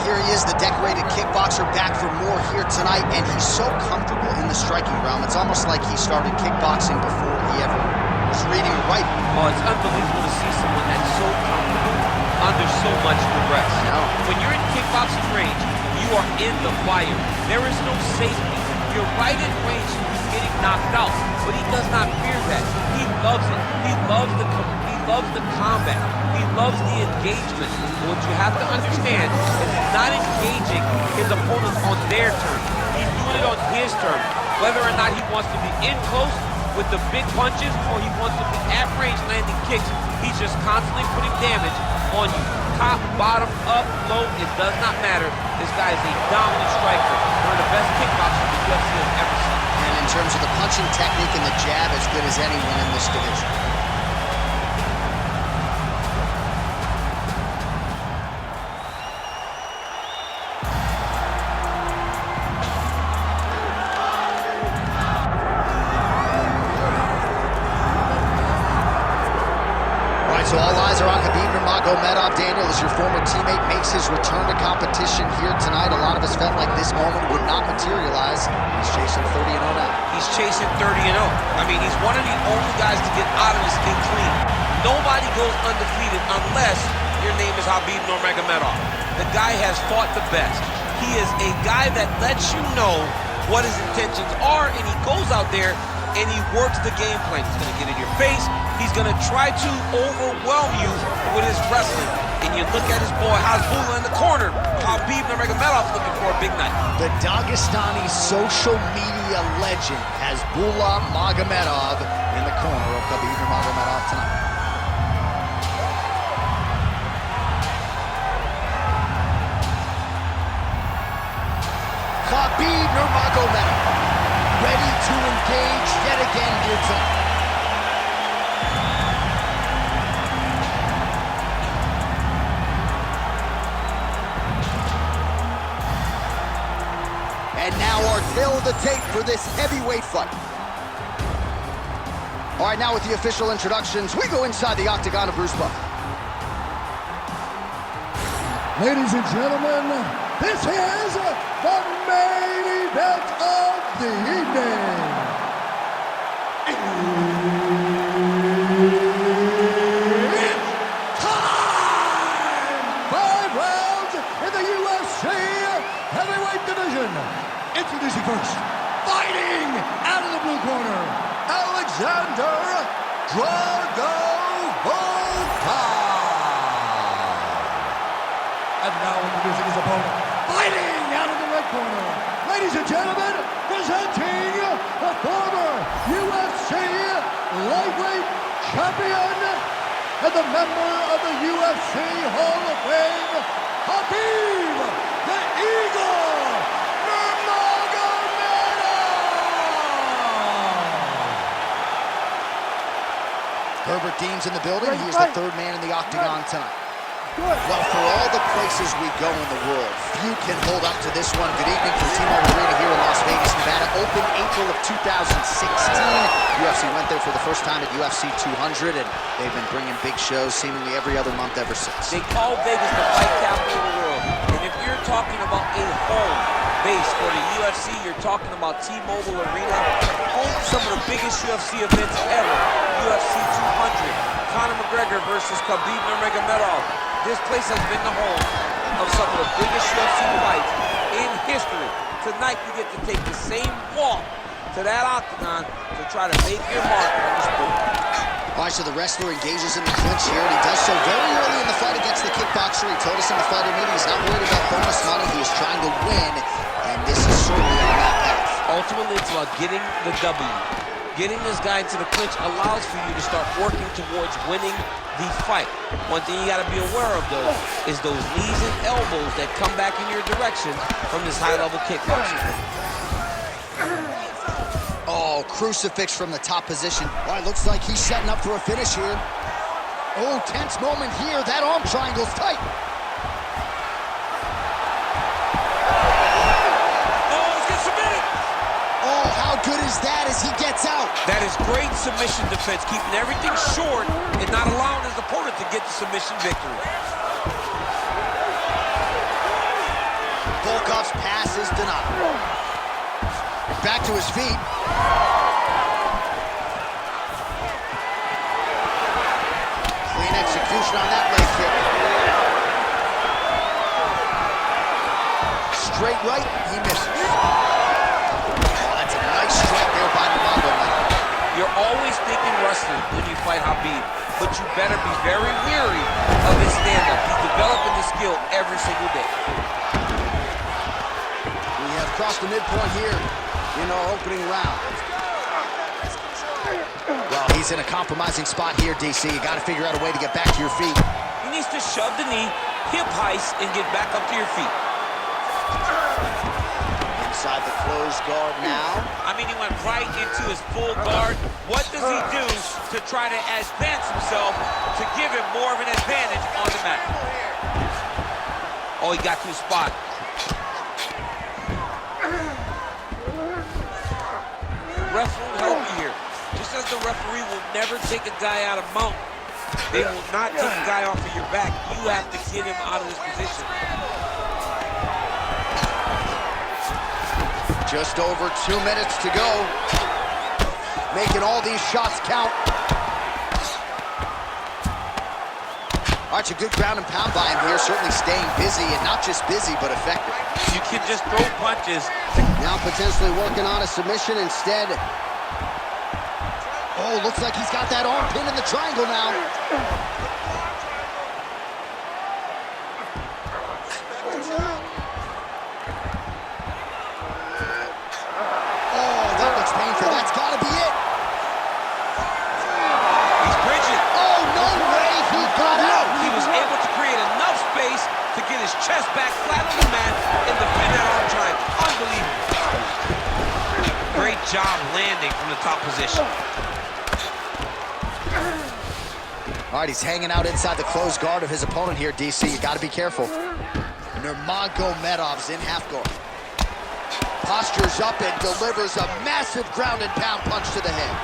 here he is, the decorated kickboxer, back for more here tonight, and he's so comfortable in the striking realm. It's almost like he started kickboxing before he ever was reading or writing. Oh, it's unbelievable to see someone that's so comfortable under so much duress. When you're in kickboxing range, you are in the fire. There is no safety. You're right in range of getting knocked out, but he does not fear that. He loves it. He loves the combat. He loves the engagement. But what you have to understand is he's not engaging his opponents on their terms. He's doing it on his terms. Whether or not he wants to be in close with the big punches or he wants to be at range landing kicks, he's just constantly putting damage on you. Top, bottom, up, low, it does not matter. This guy is a dominant striker. One of the best kickboxers the UFC has ever seen. And in terms of the punching technique and the jab, as good as anyone in this division. So all eyes are on Khabib Nurmagomedov. Daniel, as your former teammate makes his return to competition here tonight, a lot of us felt like this moment would not materialize. He's chasing 30-0 now. He's chasing 30-0. I mean, he's one of the only guys to get out of this thing clean. Nobody goes undefeated unless your name is Khabib Nurmagomedov. The guy has fought the best. He is a guy that lets you know what his intentions are, and he goes out there and he works the game plan. He's going to get in your face. He's going to try to overwhelm you with his wrestling. And you look at his boy Hasbulla in the corner. Khabib Nurmagomedov looking for a big night. The Dagestani social media legend Hasbulla Magomedov in the corner of Khabib Nurmagomedov tonight. Khabib Nurmagomedov ready to engage yet again here tonight. And now our tale of the tape for this heavyweight fight. All right, now with the official introductions, we go inside the octagon of Bruce Buffer. Ladies and gentlemen, this is the main event of the evening. It's time! 5 rounds in the UFC heavyweight division. Introducing first, fighting out of the blue corner, Alexander Drago Volkov. And now introducing his opponent, fighting out of the red corner, ladies and gentlemen, presenting the former UFC lightweight champion and the member of the UFC Hall of Fame, Khabib the Eagle Nurmagomedov. Herbert Dean's in the building. He is the third man in the octagon tonight. Well, for all the places we go in the world, few can hold up to this one. Good evening from T-Mobile Arena here in Las Vegas, Nevada. Opened April of 2016. UFC went there for the first time at UFC 200, and they've been bringing big shows seemingly every other month ever since. They call Vegas the fight capital of the world. And if you're talking about a home base for the UFC, you're talking about T-Mobile Arena, home to some of the biggest UFC events ever. UFC 200, Conor McGregor versus Khabib Nurmagomedov. This place has been the home of some of the biggest UFC fights in history. Tonight, you get to take the same walk to that octagon to try to make your mark on the sport. All right, so the wrestler engages in the clinch here, and he does so very early in the fight against the kickboxer. He told us in the fighter meeting he's not worried about bonus money. He is trying to win, and this is certainly on that path. Ultimately, it's about getting the W. Getting this guy into the clinch allows for you to start working towards winning the fight. One thing you got to be aware of, though, is those knees and elbows that come back in your direction from this high-level kickboxer. Oh, crucifix from the top position. All right, looks like he's setting up for a finish here. Oh, tense moment here. That arm triangle's tight. Good is that as he gets out. That is great submission defense, keeping everything short and not allowing his opponent to get the submission victory. Volkov's pass is denied. Back to his feet. Clean execution on that leg kick. Straight right, he misses. Oh, that's a nice strike there by Nurmagomedov. You're always thinking wrestling when you fight Khabib, but you better be very wary of his stand-up. He's developing the skill every single day. We have crossed the midpoint here in our opening round. Well, he's in a compromising spot here, DC. You got to figure out a way to get back to your feet. He needs to shove the knee, hip heist, and get back up to your feet. Inside the closed guard now. I mean, he went right into his full guard. What does he do to try to advance himself to give him more of an advantage on the mat? Oh, he got to his spot. Ref won't help you here. Just as the referee will never take a guy out of mount, they will not take a guy off of your back. You have to get him out of this position. Just over 2 minutes to go. Making all these shots count. All right, a good ground and pound by him here. Certainly staying busy, and not just busy, but effective. You can just throw punches. Now potentially working on a submission instead. Oh, looks like he's got that arm pin in the triangle now. Oh, that looks painful. That's got to be it. He's bridging. Oh, no way. He got out. He was able to create enough space to get his chest back flat on the mat and defend that arm triangle. Unbelievable. Great job landing from the top position. All right, he's hanging out inside the closed guard of his opponent here, DC. You got to be careful. Nurmagomedov's in half guard. Postures up and delivers a massive ground and pound punch to the head.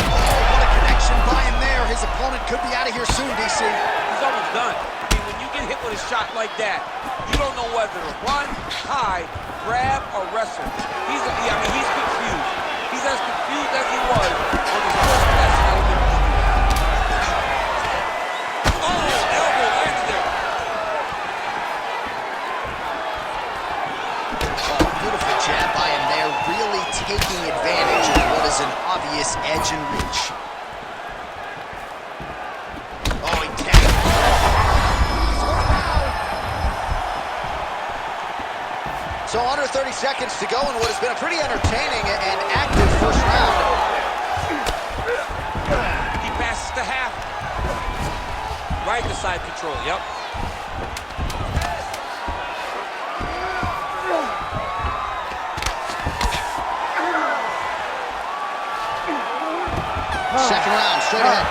Oh, what a connection by him there. His opponent could be out of here soon, DC. He's almost done. I mean, when you get hit with a shot like that, you don't know whether to run, hide, grab, or wrestle. He's confused. He's as confused as he was on his first pass. Oh, elbow lands there. Oh, beautiful jab by him there, really taking advantage of what is an obvious edge and reach. Oh, he tagged. So under 30 seconds to go in what has been a pretty entertaining and active first round. He passes to half. Right to side control, yep. Second round, straight ahead.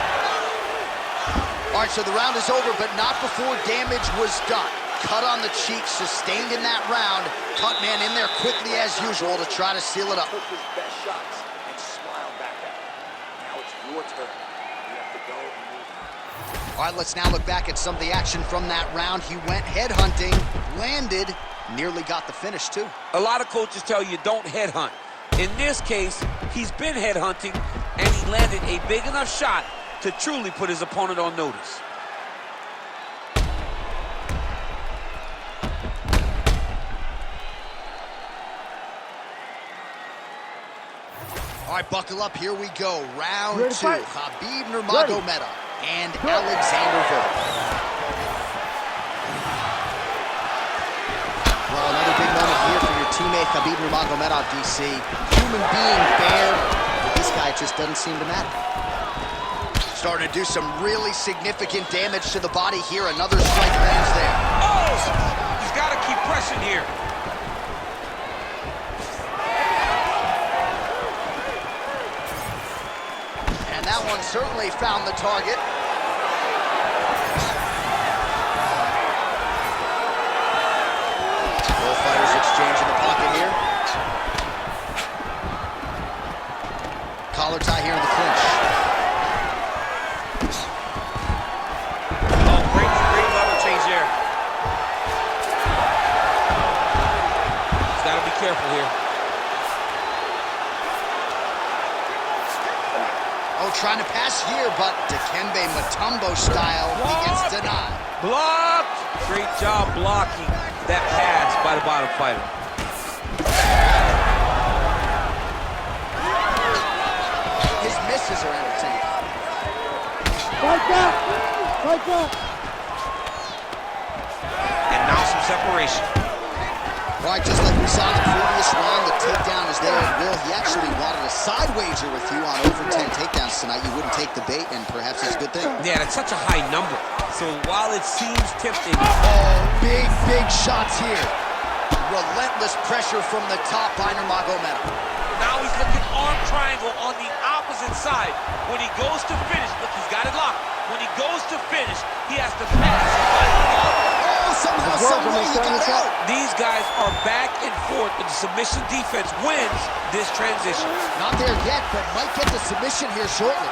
All right, so the round is over, but not before damage was done. Cut on the cheek, sustained in that round. Cut man in there quickly as usual to try to seal it up. Took his best shots and smiled back at him. Now it's your turn. You have to go and move. All right, let's now look back at some of the action from that round. He went headhunting, landed, nearly got the finish too. A lot of coaches tell you don't headhunt. In this case, he's been headhunting, and he landed a big enough shot to truly put his opponent on notice. All right, buckle up. Here we go. Round two. Khabib Nurmagomedov and Alexander Volkov. Well, another big moment here for your teammate Khabib Nurmagomedov, DC. Human being fair, but this guy just doesn't seem to matter. Starting to do some really significant damage to the body here. Another strike lands there. Oh! He's got to keep pressing here. That one certainly found the target. Both fighters exchange in the pocket here. Collar tie here in the clinch. Oh, trying to pass here, but Dikembe Mutombo style, he gets denied. Blocked! Great job blocking that pass by the bottom fighter. His misses are entertaining. Fight back! Fight back! And now some separation. All right, just like we saw in the previous round, the takedown is there at will. He actually wanted a side wager with you on over 10 takedowns tonight. You wouldn't take the bait, and perhaps it's a good thing. Yeah, that's such a high number. So while it seems tempting... Oh, big shots here. Relentless pressure from the top by Nurmagomedov. Now he's looking arm triangle on the opposite side. When he goes to finish, look, he's got it locked. When he goes to finish, he has to pass. Somehow, some way he got out. These guys are back and forth, but the submission defense wins this transition. Not there yet, but might get the submission here shortly.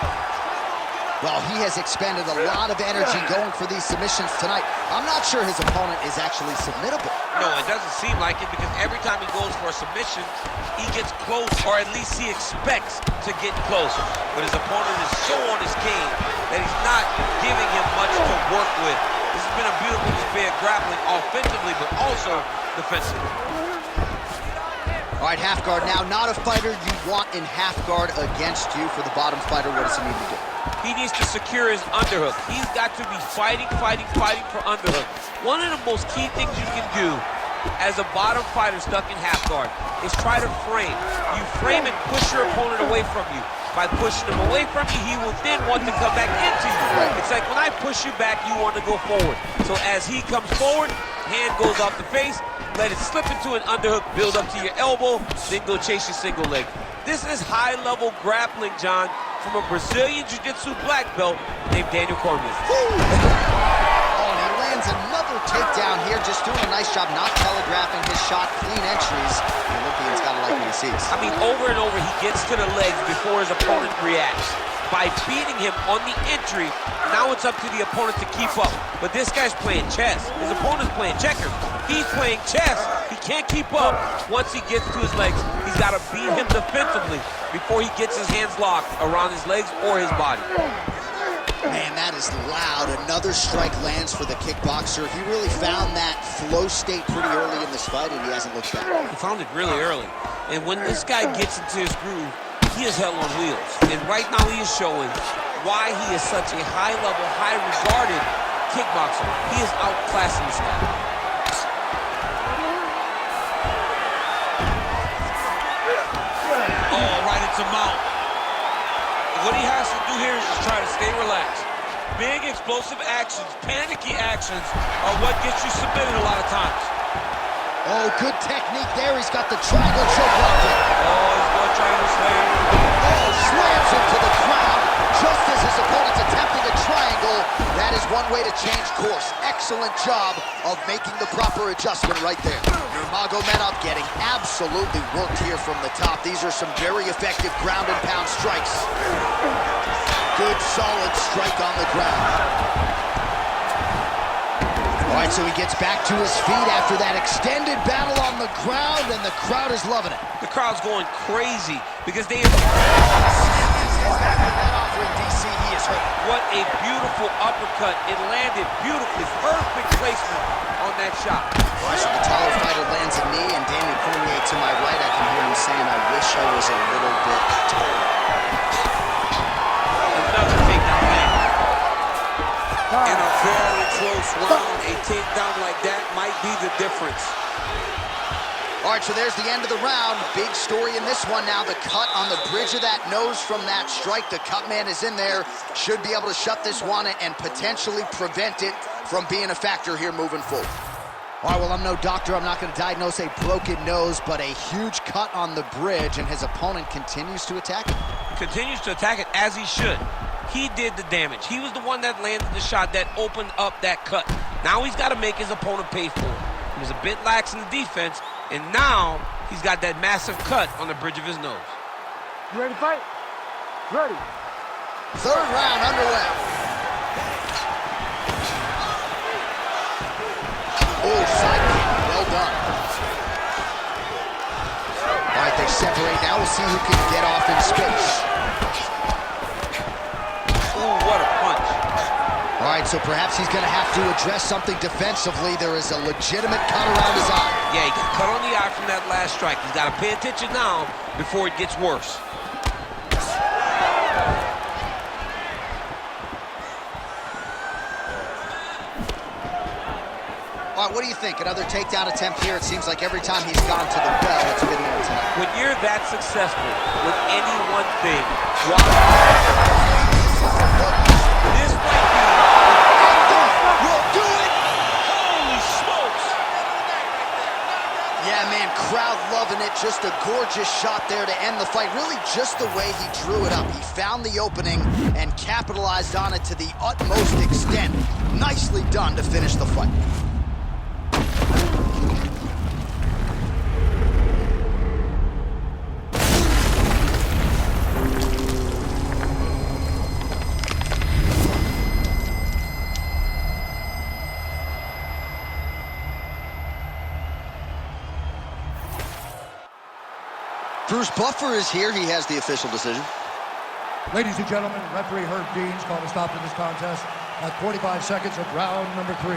Well, he has expended a lot of energy going for these submissions tonight. I'm not sure his opponent is actually submittable. No, it doesn't seem like it, because every time he goes for a submission, he gets close, or at least he expects to get closer. But his opponent is so on his game that he's not giving him much to work with. This has been a beautiful display of grappling offensively, but also defensively. All right, half guard now. Not a fighter you want in half guard against you. For the bottom fighter, what does he need to do? He needs to secure his underhook. He's got to be fighting for underhook. One of the most key things you can do as a bottom fighter stuck in half guard is try to frame. You frame and push your opponent away from you. By pushing him away from you, he will then want to come back into you. It's like when I push you back, you want to go forward. So as he comes forward, hand goes off the face, let it slip into an underhook, build up to your elbow, then go chase your single leg. This is high-level grappling, John, from a Brazilian Jiu-Jitsu black belt named Daniel Cormier. Oh, and he lands another takedown here, just doing a nice job not telegraphing his shot, clean entries. The Olympian's got to like what he sees. I mean, over and over, he gets to the legs before his opponent reacts. By beating him on the entry, now it's up to the opponent to keep up. But this guy's playing chess. His opponent's playing checkers. He's playing chess. He can't keep up. Once he gets to his legs, he's got to beat him defensively before he gets his hands locked around his legs or his body. Man, that is loud. Another strike lands for the kickboxer. He really found that flow state pretty early in this fight, and he hasn't looked back. He found it really early. And when this guy gets into his groove, he is hell on wheels. And right now he is showing why he is such a high-level, high-regarded kickboxer. He is outclassing this guy. Oh, right into mount. What he has to do here is just try to stay relaxed. Big, explosive actions, panicky actions are what gets you submitted a lot of times. Oh, good technique there. He's got the triangle choke locked in. Oh, he's going to try to slam. Oh, slams him to the ground just as his opponent's attempting a triangle. That is one way to change course. Excellent job of making the proper adjustment right there. Nurmagomedov getting absolutely worked here from the top. These are some very effective ground and pound strikes. Good, solid strike on the ground. All right, so he gets back to his feet after that extended battle on the ground, and the crowd is loving it. The crowd's going crazy because they... What a beautiful uppercut. It landed beautifully. Perfect placement on that shot. All right, so the taller fighter lands a knee, and Daniel Cormier to my right, I can hear him saying, I wish I was a little bit taller. Another takedown land. In a very close round, a takedown like that might be the difference. All right, so there's the end of the round. Big story in this one now. The cut on the bridge of that nose from that strike. The cut man is in there. Should be able to shut this one and potentially prevent it from being a factor here moving forward. All right, well, I'm no doctor. I'm not going to diagnose a broken nose, but a huge cut on the bridge, and his opponent continues to attack it. Continues to attack it as he should. He did the damage. He was the one that landed the shot that opened up that cut. Now he's got to make his opponent pay for it. He was a bit lax in the defense, and now he's got that massive cut on the bridge of his nose. You ready to fight? Ready. Third round underway. Oh, side kick. Well done. All right, they separate. Now we'll see who can get off in space. Ooh, what a punch. All right, so perhaps he's going to have to address something defensively. There is a legitimate cut around his eye. Yeah, he got cut on the eye from that last strike. He's got to pay attention now before it gets worse. All right, what do you think? Another takedown attempt here. It seems like every time he's gone to the bell, it's been there tonight. When you're that successful with any one thing, this might be... Will do it! Holy smokes! Yeah, man, crowd loving it. Just a gorgeous shot there to end the fight. Really just the way he drew it up. He found the opening and capitalized on it to the utmost extent. Nicely done to finish the fight. Bruce Buffer is here. He has the official decision. Ladies and gentlemen, referee Herb Deans called a stop to this contest at 45 seconds of round number 3.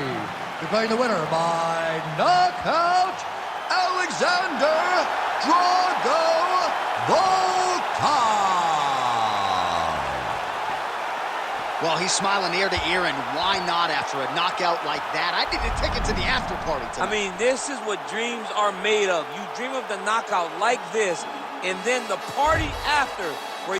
Declaring the winner by knockout, Alexander Drago Volkov. Well, he's smiling ear to ear, and why not after a knockout like that? I need a ticket to the after party tonight. I mean, this is what dreams are made of. You dream of the knockout like this, and then the party after